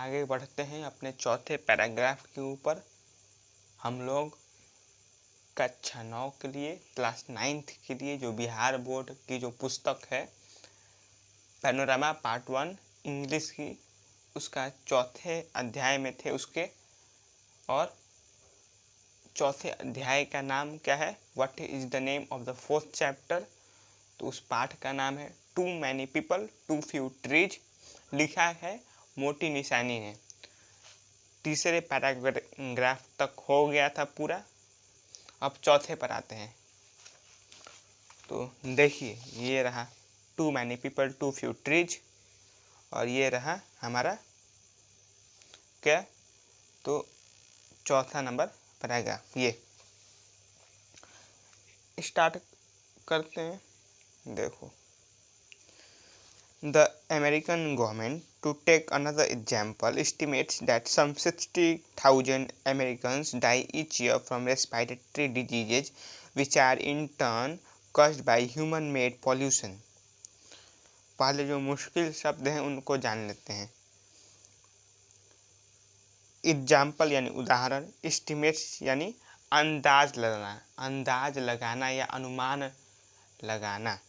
आगे बढ़ते हैं अपने चौथे पैराग्राफ के ऊपर। हम लोग कक्षा 9 के लिए क्लास 9th के लिए जो बिहार बोर्ड की जो पुस्तक है पैनोरामा पार्ट 1 इंग्लिश की, उसका चौथे अध्याय में थे उसके। और चौथे अध्याय का नाम क्या है? What is the name of the fourth chapter? तो उस पाठ का नाम है too many people too few trees. लिखा है मोटी निशानी ने। तीसरे पैराग्राफ तक हो गया था पूरा। अब चौथे पर आते हैं। तो देखिए, ये रहा too many people too few trees, और ये रहा हमारा क्या, तो चौथा नंबर पैराग्राफ। ये स्टार्ट करते हैं। देखो, The American government, to take another example, estimates that some 60,000 Americans die each year from respiratory diseases, which are in turn caused by human-made pollution. पहले जो मुश्किल शब्द हैं उनको जान लेते हैं। एग्जाम्पल यानी उदाहरण, एस्टिमेट्स यानी अंदाज लगाना या अनुमान लगाना।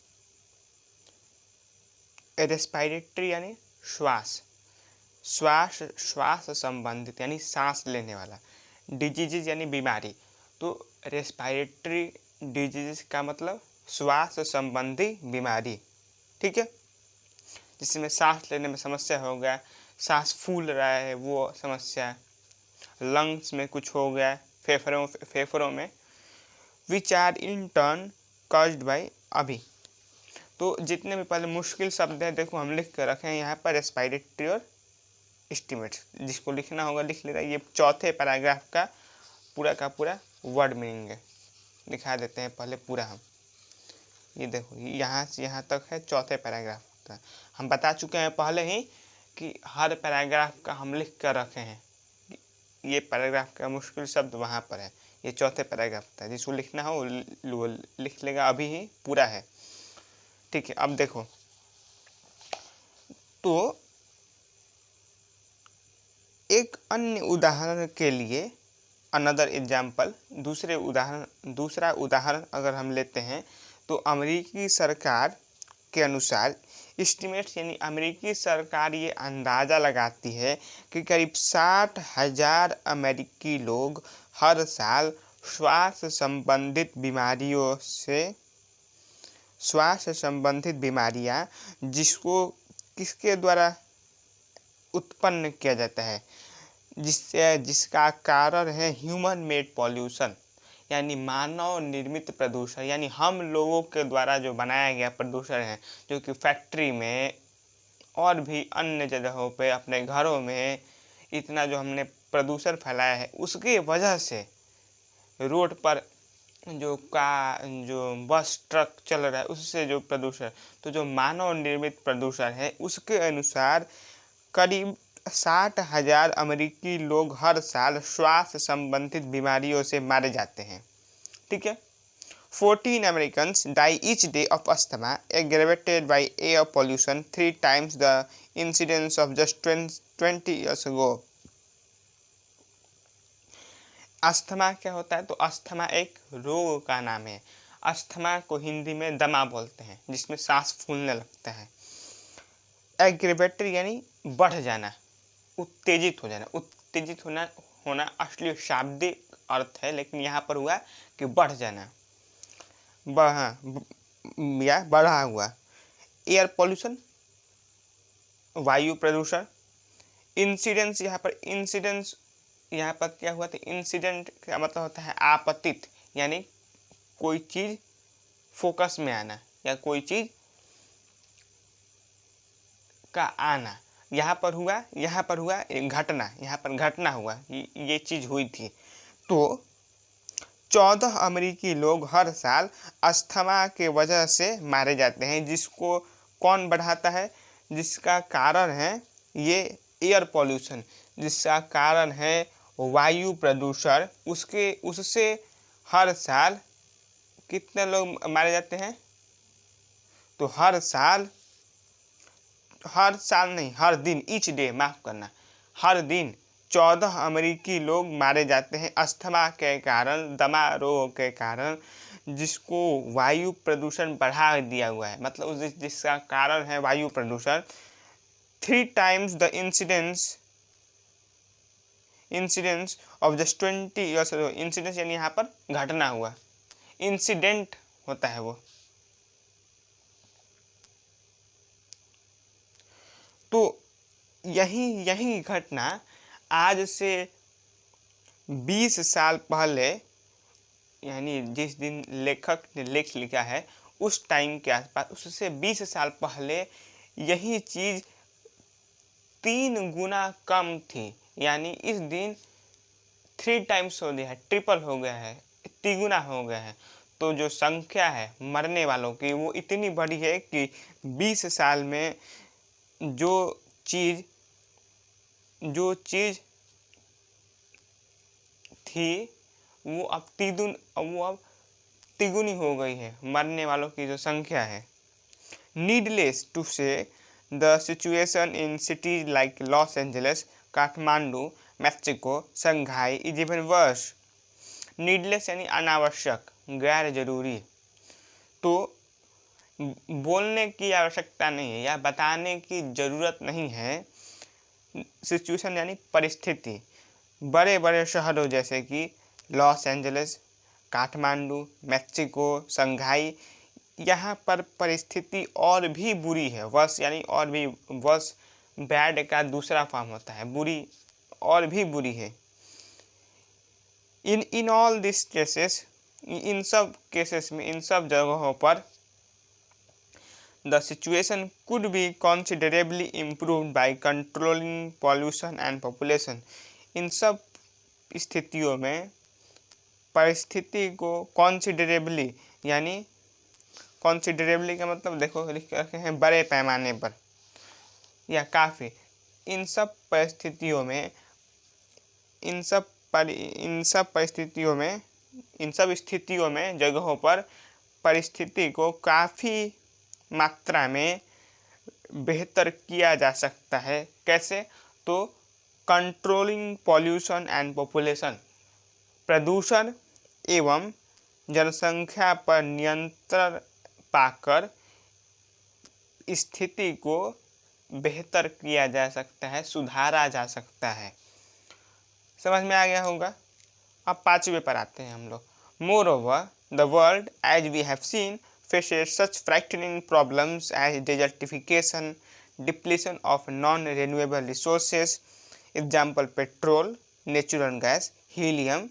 रेस्पिरेटरी यानी श्वास संबंधित यानी सांस लेने वाला। डिजीज यानी बीमारी। तो रेस्पिरेटरी डिजीज का मतलब श्वास संबंधी बीमारी, ठीक है, जिसमें सांस लेने में समस्या हो गया, सांस फूल रहा है वो समस्या, लंग्स में कुछ हो गया, फेफड़ों में, which are in turn caused by. अभी तो जितने भी पहले मुश्किल शब्द हैं देखो हम लिख कर रखे हैं यहाँ पर, रेस्पिरेटरी और एस्टिमेट्स। जिसको लिखना होगा लिख लेगा। ये चौथे पैराग्राफ का पूरा वर्ड मीनिंग है। दिखा देते हैं पहले पूरा हम। ये देखो, यहाँ से यहाँ तक है चौथे पैराग्राफ का। हम बता चुके हैं पहले ही कि हर पैराग्राफ का हम लिख कर रखे हैं। ये पैराग्राफ का मुश्किल शब्द वहाँ पर है। ये चौथे पैराग्राफ का, जिसको लिखना हो वो लिख लेगा। अभी ही पूरा है, ठीक है। अब देखो, तो एक अन्य उदाहरण के लिए, अनदर एग्जाम्पल, दूसरा उदाहरण अगर हम लेते हैं तो अमेरिकी सरकार के अनुसार, एस्टिमेट्स यानी अमेरिकी सरकार ये अंदाज़ा लगाती है कि करीब 60,000 अमेरिकी लोग हर साल श्वास संबंधित बीमारियां किसके द्वारा उत्पन्न किया जाता है, जिसका कारण है ह्यूमन मेड पॉल्यूशन, यानी मानव निर्मित प्रदूषण, यानी हम लोगों के द्वारा जो बनाया गया प्रदूषण है, जो कि फैक्ट्री में और भी अन्य जगहों पे, अपने घरों में इतना जो हमने प्रदूषण फैलाया है, उसकी वजह से रोड पर जो बस ट्रक चल रहा है उससे जो प्रदूषण, तो जो मानव निर्मित प्रदूषण है उसके अनुसार करीब 60,000 अमेरिकी लोग हर साल श्वास संबंधित बीमारियों से मारे जाते हैं, ठीक है। 14 Americans die each day of asthma aggravated by air pollution, 3 times the incidence of just 20 years ago. Asthma क्या होता है? तो अस्थमा एक रोग का नाम है। अस्थमा को हिंदी में दमा बोलते हैं, जिसमें सांस फूलने लगता है। एग्रेवेटरी यानी बढ़ जाना, उत्तेजित हो जाना। उत्तेजित होना असली शाब्दिक अर्थ है, लेकिन यहाँ पर हुआ कि बढ़ जाना, या बढ़ा हुआ। एयर पॉल्यूशन, वायु प्रदूषण। इंसिडेंस, यहाँ पर क्या हुआ था? इंसिडेंट का मतलब होता है आपतित, यानी कोई चीज़ फोकस में आना या कोई चीज़ का आना। यहाँ पर हुआ एक घटना, यहाँ पर घटना हुआ, ये चीज़ हुई थी। तो 14 अमेरिकी लोग हर साल अस्थमा के वजह से मारे जाते हैं, जिसको कौन बढ़ाता है? जिसका कारण है ये एयर पॉल्यूशन, जिसका कारण है वायु प्रदूषण। उससे हर साल कितने लोग मारे जाते हैं? तो हर दिन, ईच डे, माफ़ करना, हर दिन 14 अमेरिकी लोग मारे जाते हैं अस्थमा के कारण, दमा रोग के कारण, जिसको वायु प्रदूषण बढ़ा दिया हुआ है। मतलब जिसका कारण है वायु प्रदूषण। 3 times the incidence of just 20 years. Incidence यानी यहाँ पर घटना हुआ, इंसिडेंट होता है वो। तो यही घटना आज से 20 साल पहले, यानी जिस दिन लेखक ने लेख लिखा है उस टाइम के आसपास, उससे 20 साल पहले यही चीज़ 3 गुना कम थी। यानी इस दिन 3 times हो गया है, ट्रिपल हो गया है, तिगुना हो गया है। तो जो संख्या है मरने वालों की वो इतनी बड़ी है कि 20 साल में जो चीज़ थी वो अब तिगुनी हो गई है, मरने वालों की जो संख्या है। नीडलेस टू से the situation in cities like Los Angeles, Kathmandu, Mexico, Shanghai is even worse. Needless यानी अनावश्यक, गैर जरूरी। तो बोलने की आवश्यकता नहीं है या बताने की ज़रूरत नहीं है। सिचुएशन यानी परिस्थिति। बड़े बड़े शहरों जैसे कि Los Angeles, Kathmandu, Mexico, Shanghai, यहाँ पर परिस्थिति और भी बुरी है। वर्स यानी और भी, वर्स बैड का दूसरा फॉर्म होता है, बुरी, और भी बुरी है। इन ऑल दिस केसेस, इन सब केसेस में, इन सब जगहों पर the situation could be considerably improved by controlling pollution and population। इन सब स्थितियों में परिस्थिति को considerably, यानी considerably का मतलब देखो लिख रखे हैं बड़े पैमाने पर या काफ़ी। इन सब परिस्थितियों में, इन सब स्थितियों में जगहों पर परिस्थिति को काफ़ी मात्रा में बेहतर किया जा सकता है। कैसे? तो कंट्रोलिंग पॉल्यूशन एंड पॉपुलेशन, प्रदूषण एवं जनसंख्या पर नियंत्रण पाकर स्थिति को बेहतर किया जा सकता है, सुधारा जा सकता है। समझ में आ गया होगा। अब 5वें पर आते हैं हम लोग। Moreover the world as we have seen faces such frightening problems as desertification, depletion of non-renewable resources, example petrol, natural gas, helium,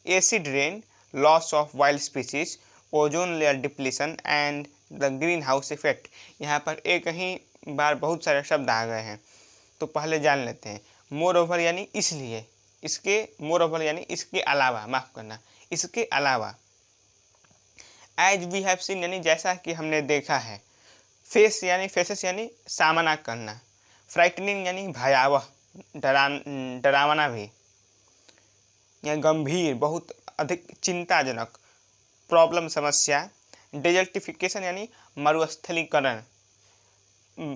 acid rain, loss of wild species, ozone layer depletion and the greenhouse effect। यहाँ पर एक ही बार बहुत सारे शब्द आ गए हैं, तो पहले जान लेते हैं। मोरओवर यानी इसलिए, इसके, मोरओवर यानी इसके अलावा, माफ़ करना, इसके अलावा। एज वी हैव सीन यानी जैसा कि हमने देखा है। फेस यानी फेसेस यानी सामना करना। फ्राइटनिंग यानी भयावह, डरावना भी या गंभीर, बहुत अधिक चिंताजनक। प्रॉब्लम समस्या। डेजर्टिफिकेशन यानी मरुस्थलीकरण,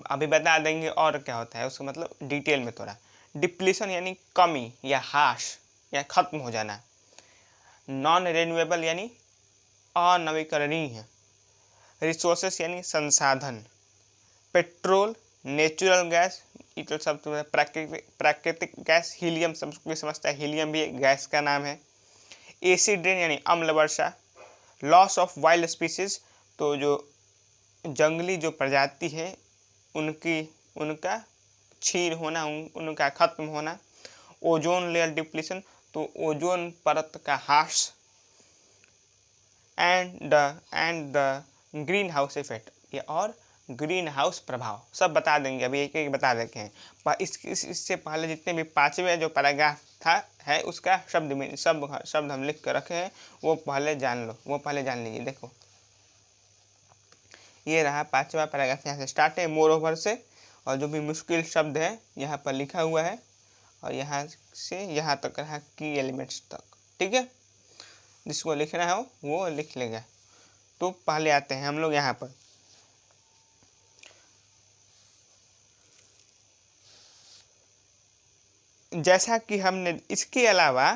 अभी बता देंगे और क्या होता है उसका मतलब डिटेल में थोड़ा। डिप्लीशन यानी कमी या ह्रास या खत्म हो जाना। नॉन रिन्यूएबल यानी अनवीकरणीय। रिसोर्सेस यानी संसाधन। पेट्रोल, नेचुरल गैस, ये तो सब प्राकृतिक गैस। हीलियम सब कोई समझता है, हीलियम भी एक गैस का नाम है। एसिड रेन यानी अम्ल वर्षा। लॉस ऑफ वाइल्ड स्पीसीज, तो जो जंगली जो प्रजाति है उनका क्षीण होना, उनका खत्म होना। ओजोन लेयर डिप्लीशन, तो ओजोन परत का ह्रास। And the green house effect, ये और ग्रीन हाउस प्रभाव सब बता देंगे, अभी एक एक बता देते हैं। पर इससे पहले जितने भी 5वें जो पैराग्राफ था है उसका शब्द हम लिख कर रखे हैं, वो पहले जान लो, वो पहले जान लीजिए। देखो ये रहा 5वां पैराग्राफ, यहाँ से स्टार्ट है मोरओवर से, और जो भी मुश्किल शब्द है यहाँ पर लिखा हुआ है, और यहाँ से यहाँ तक रहा की एलिमेंट्स तक। ठीक है, जिसको लिखना है वो लिख लेगा। तो पहले आते हैं हम लोग यहाँ पर। जैसा कि हमने इसके अलावा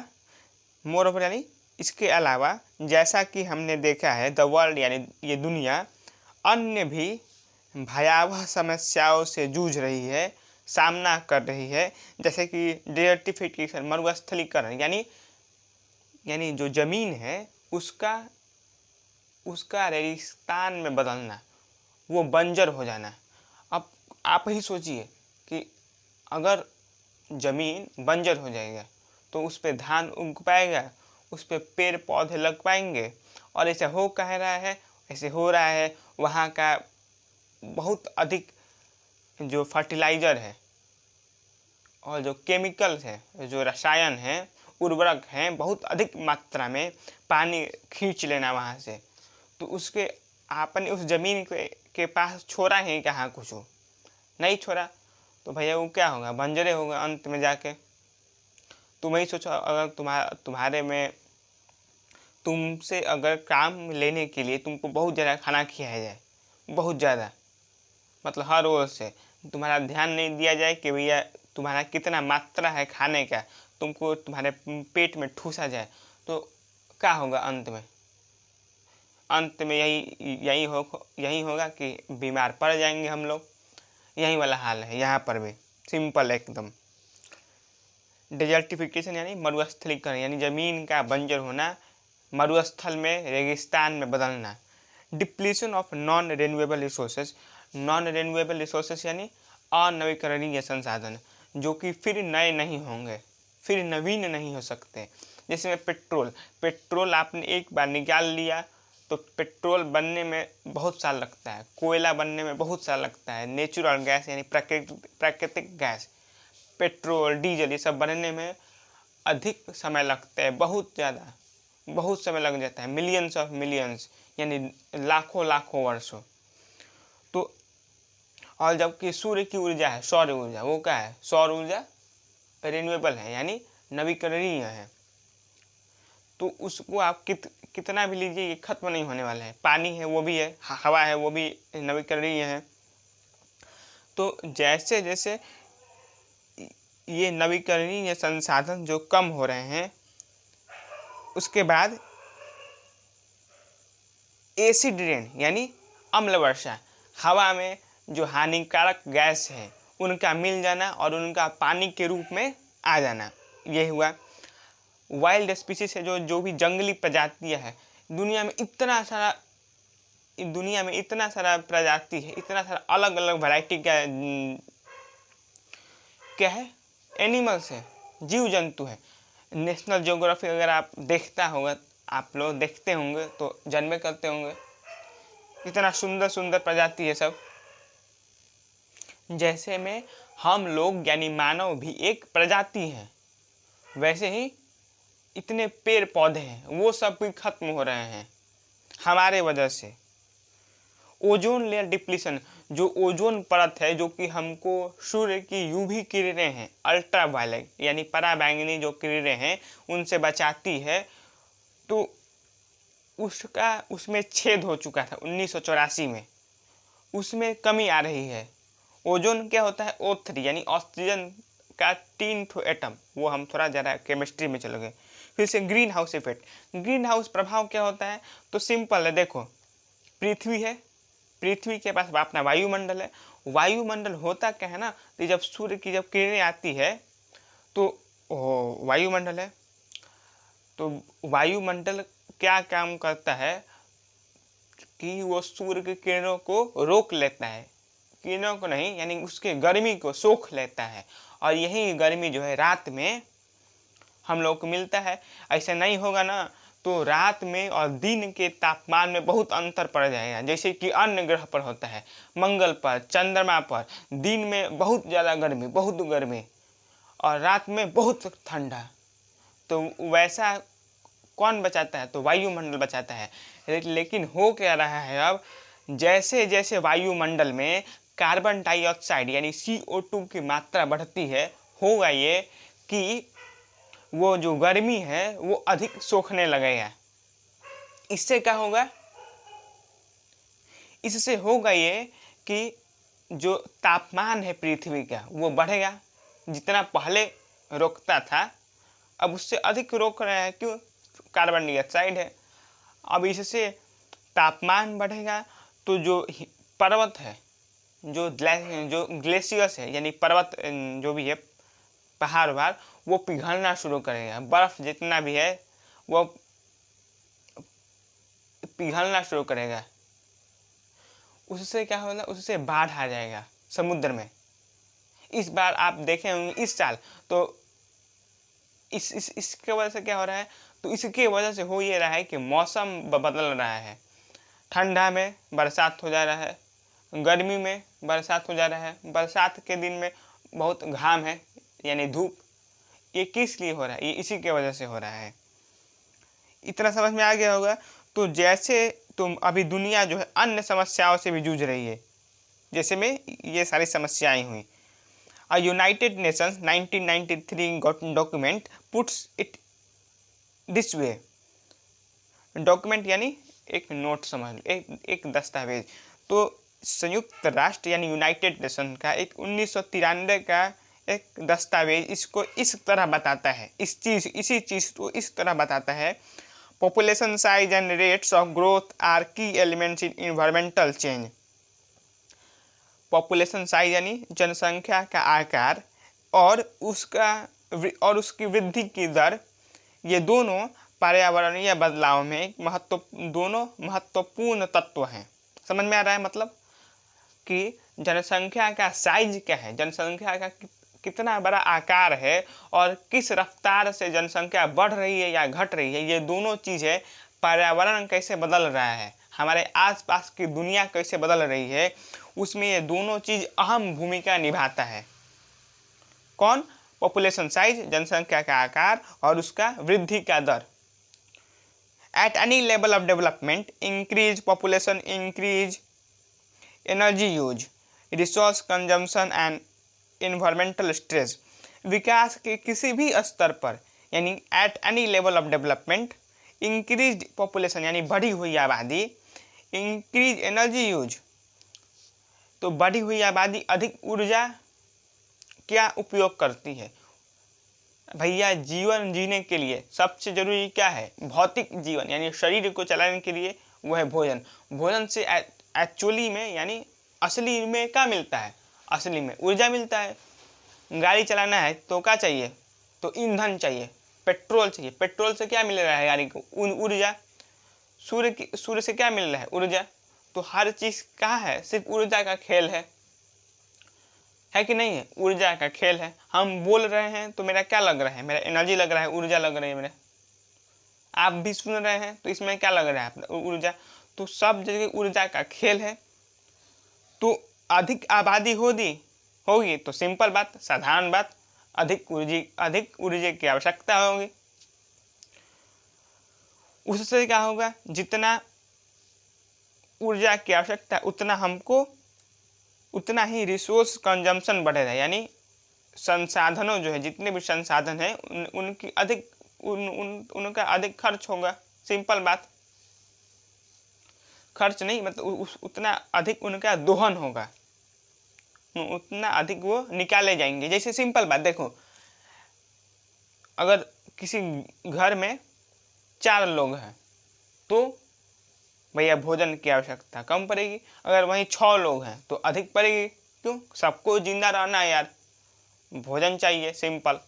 मोर ओवर यानी इसके अलावा जैसा कि हमने देखा है द वर्ल्ड यानी ये दुनिया अन्य भी भयावह समस्याओं से जूझ रही है, सामना कर रही है, जैसे कि डिजर्टिफिकेशन मरुस्थलीकरण यानी जो ज़मीन है उसका उसका रेगिस्तान में बदलना, वो बंजर हो जाना। अब आप ही सोचिए कि अगर ज़मीन बंजर हो जाएगा तो उस पर धान उग पाएगा, उस पर पेड़ पौधे लग पाएंगे। और ऐसे हो कह रहा है, ऐसे हो रहा है, वहाँ का बहुत अधिक जो फर्टिलाइज़र है और जो केमिकल्स हैं, जो रसायन हैं, उर्वरक हैं, बहुत अधिक मात्रा में पानी खींच लेना वहाँ से। तो उसके आपने उस ज़मीन के पास छोड़ा ही कहाँ कुछ हो, नहीं छोड़ा तो भैया वो क्या होगा, बंजरे होगा अंत में जाके। तुम ही सोचो, अगर तुम्हारे में तुमसे अगर काम लेने के लिए तुमको बहुत ज़्यादा खाना खिलाया जाए, बहुत ज़्यादा मतलब हर ओर से तुम्हारा ध्यान नहीं दिया जाए कि भैया तुम्हारा कितना मात्रा है खाने का, तुमको तुम्हारे पेट में ठूसा जाए, तो क्या होगा अंत में? अंत में यही होगा कि बीमार पड़ जाएंगे हम लोग। यही वाला हाल है यहाँ पर भी, सिंपल एकदम। डेजर्टिफिकेशन यानी मरुस्थलीकरण यानी ज़मीन का बंजर होना, मरुस्थल में रेगिस्तान में बदलना। Depletion of non renewable resources, non renewable resources यानी अनवीकरणीय संसाधन जो कि फिर नए नहीं होंगे, फिर नवीन नहीं हो सकते। जैसे पेट्रोल आपने एक बार निकाल लिया तो पेट्रोल बनने में बहुत साल लगता है, कोयला बनने में बहुत साल लगता है, नेचुरल गैस यानी प्राकृतिक गैस, पेट्रोल डीजल ये सब बनने में अधिक समय लगता है, बहुत समय लग जाता है, मिलियंस ऑफ मिलियंस यानी लाखों वर्षों। तो और जबकि सूर्य की ऊर्जा है, सौर ऊर्जा, वो क्या है, सौर ऊर्जा रिन्यूएबल है यानी नवीकरणीय है। तो उसको आप कितना भी लीजिए ये खत्म नहीं होने वाला है। पानी है वो भी है, हवा है वो भी नवीकरणीय है। तो जैसे जैसे ये नवीकरणीय संसाधन जो कम हो रहे हैं, उसके बाद एसिड रेन यानी अम्ल वर्षा, हवा में जो हानिकारक गैस है उनका मिल जाना और उनका पानी के रूप में आ जाना, ये हुआ। वाइल्ड स्पीसीज है, जो भी जंगली प्रजातियां है, दुनिया में इतना सारा प्रजाति है, इतना सारा अलग अलग वैरायटी का क्या है, एनिमल्स है, जीव जंतु है। नेशनल ज्योग्राफी अगर आप देखता होगा, आप लोग देखते होंगे तो जानबे करते होंगे इतना सुंदर सुंदर प्रजाति है सब। जैसे में हम लोग यानी मानव भी एक प्रजाति है, वैसे ही इतने पेड़ पौधे हैं वो सब भी खत्म हो रहे हैं हमारे वजह से। ओजोन लेयर डिप्लीशन, जो ओजोन परत है जो कि हमको सूर्य की यूवी किरणें हैं, अल्ट्रा वायलेट यानी पराबैंगनी जो किरणें हैं उनसे बचाती है, तो उसमें छेद हो चुका था 1984 में, उसमें कमी आ रही है। ओजोन क्या होता है, O3 यानी ऑक्सीजन का 3 एटम, वो हम थोड़ा ज़्यादा केमिस्ट्री में चले गए। फिर से green house effect, green house प्रभाव क्या होता है, तो सिंपल है, देखो पृथ्वी है, पृथ्वी के पास अपना वायुमंडल है, वायुमंडल होता क्या है ना, तो जब सूर्य की जब किरणें आती है तो वायुमंडल है, तो वायुमंडल क्या काम करता है कि वो सूर्य की किरणों को रोक लेता है, किरणों को नहीं यानी उसके गर्मी को सोख लेता है, और यही गर्मी जो है रात में हम लोग को मिलता है। ऐसा नहीं होगा ना तो रात में और दिन के तापमान में बहुत अंतर पड़ जाएगा, जैसे कि अन्य ग्रह पर होता है, मंगल पर, चंद्रमा पर दिन में बहुत ज़्यादा गर्मी, बहुत गर्मी, और रात में बहुत ठंडा। तो वैसा कौन बचाता है, तो वायुमंडल बचाता है। लेकिन हो क्या रहा है अब, जैसे जैसे वायुमंडल में कार्बन डाइऑक्साइड यानी CO2 की मात्रा बढ़ती है, होगा ये कि वो जो गर्मी है वो अधिक सोखने लगेगा। इससे क्या होगा, इससे होगा ये कि जो तापमान है पृथ्वी का वो बढ़ेगा। जितना पहले रोकता था अब उससे अधिक रोक रहा है। क्यों? कार्बन डाइऑक्साइड है। अब इससे तापमान बढ़ेगा तो जो पर्वत है, जो ग्लेशियर्स है यानी पर्वत जो भी है, पहाड़ वहाड़, वो पिघलना शुरू करेगा। बर्फ जितना भी है वो पिघलना शुरू करेगा। उससे क्या होगा? उससे बाढ़ आ जाएगा समुद्र में। इस बार आप देखे होंगे इस साल तो इसके वजह से क्या हो रहा है? तो इसके वजह से हो ये रहा है कि मौसम बदल रहा है। ठंडा में बरसात हो जा रहा है, गर्मी में बरसात हो जा रहा है, बरसात के दिन में बहुत घाम है यानी धूप। ये किस लिए हो रहा है? ये इसी के वजह से हो रहा है। इतना समझ में आ गया होगा। तो जैसे तुम अभी दुनिया जो है अन्य समस्याओं से भी जूझ रही है, जैसे में ये सारी समस्याएं हुई। A United Nations 1993 document puts it this way। Document यानी एक नोट समझ लो, एक दस्तावेज। तो संयुक्त राष्ट्र यानी यूनाइटेड नेशन का एक 1993 का एक दस्तावेज इसको इस तरह बताता है, इसी चीज़ को इस तरह बताता है। Population size and rates of growth are key elements in environmental change. Population size यानी जनसंख्या का आकार और उसकी वृद्धि की दर, ये दोनों पर्यावरणीय बदलाव में दोनों महत्वपूर्ण तत्व हैं। समझ में आ रहा है? मतलब कि जनसंख्या का साइज क्या है, जनसंख्या का कितना बड़ा आकार है और किस रफ्तार से जनसंख्या बढ़ रही है या घट रही है, ये दोनों चीज़ें पर्यावरण कैसे बदल रहा है, हमारे आसपास की दुनिया कैसे बदल रही है, उसमें ये दोनों चीज़ अहम भूमिका निभाता है। कौन? पॉपुलेशन साइज, जनसंख्या का आकार और उसका वृद्धि का दर। At any level of development increase population increase energy use, resource consumption and environmental stress. विकास के किसी भी स्तर पर यानी at any level of development, increase population यानी बढ़ी हुई आबादी, इंक्रीज एनर्जी यूज तो बढ़ी हुई आबादी अधिक ऊर्जा क्या उपयोग करती है? भैया जीवन जीने के लिए सबसे जरूरी क्या है? भौतिक जीवन यानी शरीर को चलाने के लिए वो है भोजन। भोजन से एक्चुअली में यानी असली में क्या मिलता है? असली में ऊर्जा मिलता है। गाड़ी चलाना है तो क्या चाहिए? तो ईंधन चाहिए, पेट्रोल चाहिए। पेट्रोल से क्या मिल रहा है गाड़ी को? ऊर्जा। सूर्य से क्या मिल रहा है? ऊर्जा। तो हर चीज़ कहाँ है? सिर्फ ऊर्जा का खेल है कि नहीं है? ऊर्जा का खेल है। हम बोल रहे हैं तो मेरा क्या लग रहा है? मेरा एनर्जी लग रहा है, ऊर्जा लग रही है मेरा। आप भी सुन रहे हैं तो इसमें क्या लग रहा है? ऊर्जा। तो सब जगह ऊर्जा का खेल है। तो अधिक आबादी होगी तो सिंपल बात, साधारण बात, अधिक ऊर्जा की आवश्यकता होगी। उससे क्या होगा? जितना ऊर्जा की आवश्यकता उतना ही रिसोर्स कंजम्पशन बढ़ेगा, यानी संसाधनों जो है, जितने भी संसाधन हैं उनका अधिक खर्च होगा। सिंपल बात, खर्च नहीं मतलब उतना अधिक उनका दोहन होगा, उतना अधिक वो निकाले जाएंगे। जैसे सिंपल बात देखो, अगर किसी घर में 4 लोग हैं तो भैया भोजन की आवश्यकता कम पड़ेगी। अगर वहीं 6 लोग हैं तो अधिक पड़ेगी। क्यों? सबको जिंदा रहना है यार, भोजन चाहिए। सिंपल।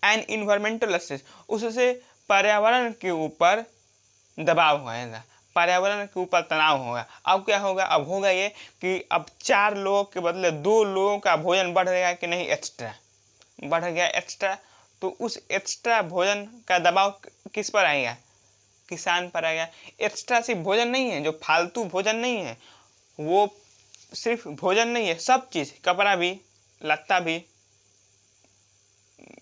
एंड इन्वायरमेंटल स्ट्रेस, उससे पर्यावरण के ऊपर दबाव होगा, पर्यावरण के ऊपर तनाव होगा। अब क्या होगा? अब होगा ये कि अब 4 लोगों के बदले 2 लोगों का भोजन बढ़ गया कि नहीं? एक्स्ट्रा बढ़ गया एक्स्ट्रा। तो उस एक्स्ट्रा भोजन का दबाव किस पर आएगा? किसान पर आएगा। एक्स्ट्रा सिर्फ भोजन नहीं है, जो फालतू भोजन नहीं है, वो सिर्फ भोजन नहीं है, सब चीज़, कपड़ा भी, लत्ता भी,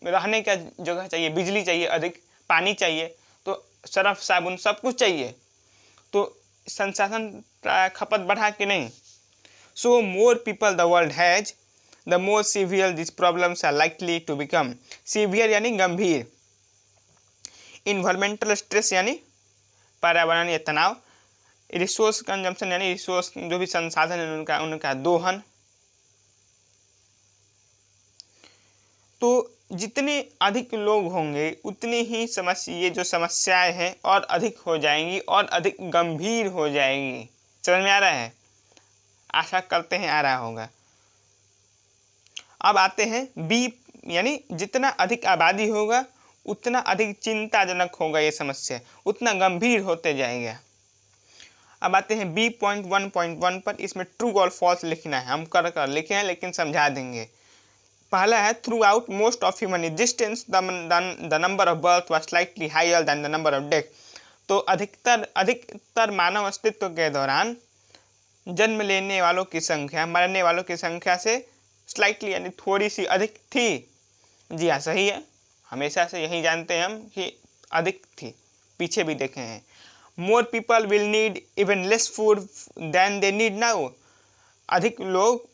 रहने का जगह चाहिए, बिजली चाहिए, अधिक पानी चाहिए, तो सर्फ साबुन सब कुछ चाहिए। तो संसाधन खपत बढ़ा कि नहीं? So more people the world has, the more severe this problems are likely to become. Severe यानी गंभीर, इन्वायरमेंटल स्ट्रेस यानी पर्यावरणीय तनाव, रिसोर्स कंजम्पशन यानी रिसोर्स जो भी संसाधन है उनका दोहन। तो जितने अधिक लोग होंगे उतनी ही ये जो समस्याएं हैं और अधिक हो जाएंगी और अधिक गंभीर हो जाएंगी। समझ में आ रहा है? आशा करते हैं आ रहा होगा। अब आते हैं बी, यानी जितना अधिक आबादी होगा उतना अधिक चिंताजनक होगा ये समस्या, उतना गंभीर होते जाएगा। अब आते हैं B.1.1 पर। इसमें ट्रू और फॉल्स लिखना है, हम कर लिखे हैं लेकिन समझा देंगे। पहला है throughout most of human existence the number of birth was slightly higher than the number of death. तो अधिकतर मानव अस्तित्व के दौरान जन्म लेने वालों की संख्या मरने वालों की संख्या से स्लाइटली यानी थोड़ी सी अधिक थी। जी हाँ, सही है, हमेशा से यही जानते हैं हम कि अधिक थी, पीछे भी देखे हैं। More people will need even less food than they need now. अधिक लोग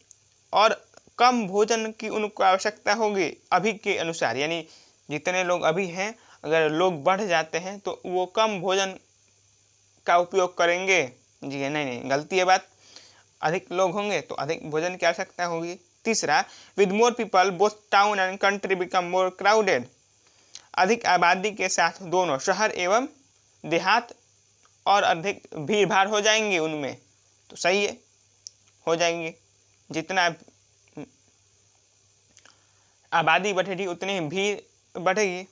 और कम भोजन की उनको आवश्यकता होगी अभी के अनुसार, यानी जितने लोग अभी हैं अगर लोग बढ़ जाते हैं तो वो कम भोजन का उपयोग करेंगे। जी नहीं, गलती है बात, अधिक लोग होंगे तो अधिक भोजन की आवश्यकता होगी। तीसरा, with more people both town and country become more crowded. अधिक आबादी के साथ दोनों शहर एवं देहात और अधिक भीड़ भाड़ हो जाएंगे उनमें। तो सही है, हो जाएंगे। जितना आबादी बढ़ेगी उतनी भीड़ बढ़ेगी।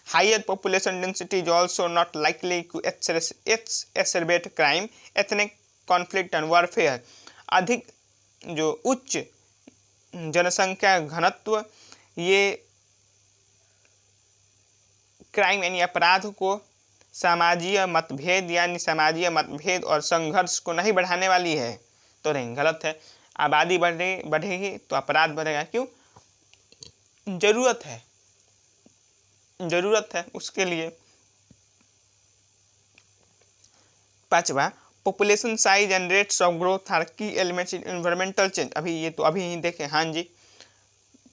Higher population density is also not likely to exacerbate crime, ethnic conflict and warfare. अधिक जो उच्च जनसंख्या घनत्व ये क्राइम यानी अपराध को, सामाजिक मतभेद और संघर्ष को नहीं बढ़ाने वाली है। तो नहीं, गलत है। आबादी बढ़ेगी तो अपराध बढ़ेगा। क्यों? जरूरत है उसके लिए। पांचवा, population size and rates of growth are key elements in environmental change. अभी ही देखें, हाँ जी,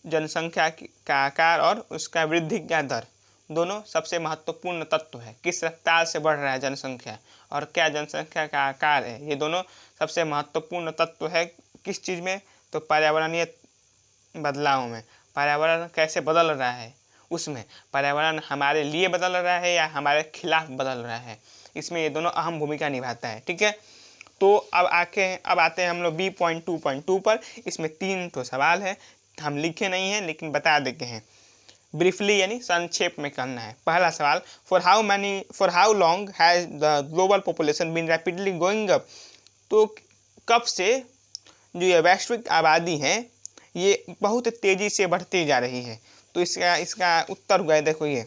जनसंख्या का आकार और उसका वृद्धि का दर दोनों सबसे महत्वपूर्ण तत्व है। किस रफ्तार से बढ़ रहा है जनसंख्या और क्या जनसंख्या का आकार है, ये दोनों सबसे महत्वपूर्ण तत्व है। किस चीज़ में? तो पर्यावरणीय बदलाव में। पर्यावरण कैसे बदल रहा है, उसमें पर्यावरण हमारे लिए बदल रहा है या हमारे खिलाफ बदल रहा है, इसमें ये दोनों अहम भूमिका निभाता है। ठीक है, तो अब आते हैं हम लोग B.2.2 पर। इसमें 3 तो सवाल है, हम लिखे नहीं हैं लेकिन बता देते हैं ब्रीफली, यानी संक्षेप में करना है। पहला सवाल, for how long has the global population been rapidly going up. तो कब से जो ये वैश्विक आबादी है ये बहुत तेजी से बढ़ती जा रही है। तो इसका उत्तर हुआ है, देखो ये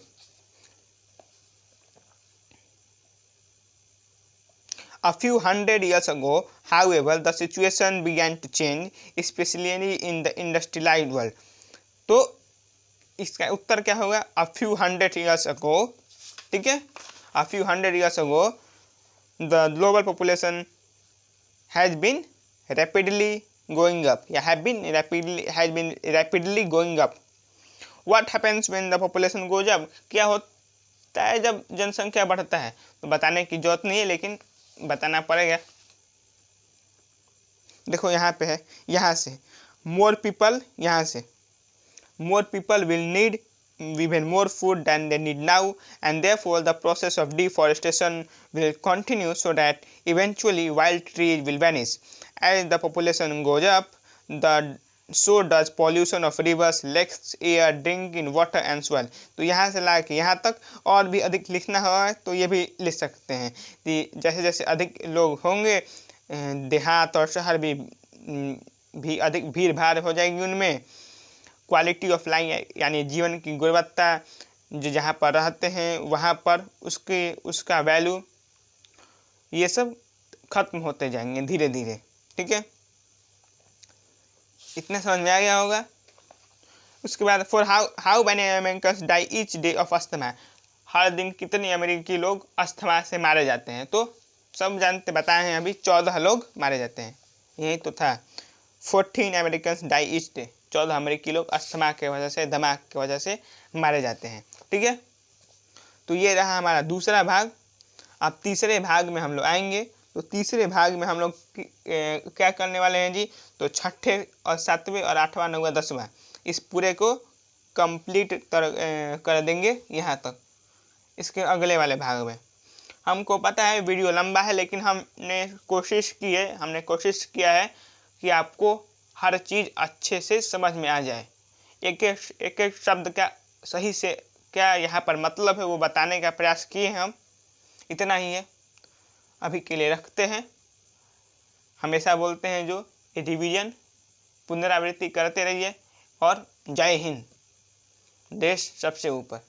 A few hundred years ago, however, the situation began to change, especially in the industrialized world. तो इसका उत्तर क्या होगा? A few hundred years ago, ठीक है, A few hundred years ago, the global population has been rapidly going up. या has been rapidly going up. What happens when the population goes up? क्या होता है जब जनसंख्या बढ़ता है? तो बताने की जरूरत नहीं है लेकिन बताना पड़ेगा। देखो यहाँ पे है, यहाँ से मोर पीपल, यहाँ से मोर people will need even more food than they need now, and therefore the process of deforestation will continue so that eventually wild trees will vanish. As the population goes up, so does pollution of rivers, lakes, air, drinking water and soil. तो यहाँ से ला के यहाँ तक और भी अधिक लिखना हुआ है तो ये भी लिख सकते हैं कि जैसे जैसे अधिक लोग होंगे देहात और शहर भी अधिक भीड़ भाड़ हो जाएगी उनमें। क्वालिटी ऑफ लाइफ यानी जीवन की गुणवत्ता, जो जहाँ पर रहते हैं वहाँ पर उसका वैल्यू, ये सब खत्म होते जाएंगे धीरे धीरे। ठीक है, इतना समझ में आ गया होगा। उसके बाद for how many Americans die each day of asthma. हर दिन कितने अमेरिकी लोग अस्थमा से मारे जाते हैं? तो सब जानते बताए हैं अभी, 14 लोग मारे जाते हैं, यही तो था। 14 अमेरिकन्स डाई ईच डे, 14 अमेरिकी लोग अस्थमा के वजह से, दिमाग की वजह से मारे जाते हैं। ठीक है, तो ये रहा हमारा दूसरा भाग। अब तीसरे भाग में हम लोग आएंगे। तो तीसरे भाग में हम लोग क्या करने वाले हैं जी? तो छठे और सातवें और 8वां 9वां 10वां इस पूरे को कंप्लीट कर देंगे यहाँ तक, इसके अगले वाले भाग में। हमको पता है वीडियो लंबा है, लेकिन हमने कोशिश किया है कि आपको हर चीज़ अच्छे से समझ में आ जाए। एक एक शब्द का सही से क्या यहाँ पर मतलब है वो बताने का प्रयास किए हैं हम। इतना ही है, अभी के लिए रखते हैं। हमेशा बोलते हैं जो रिवीजन, पुनरावृत्ति करते रहिए और जय हिंद, देश सबसे ऊपर।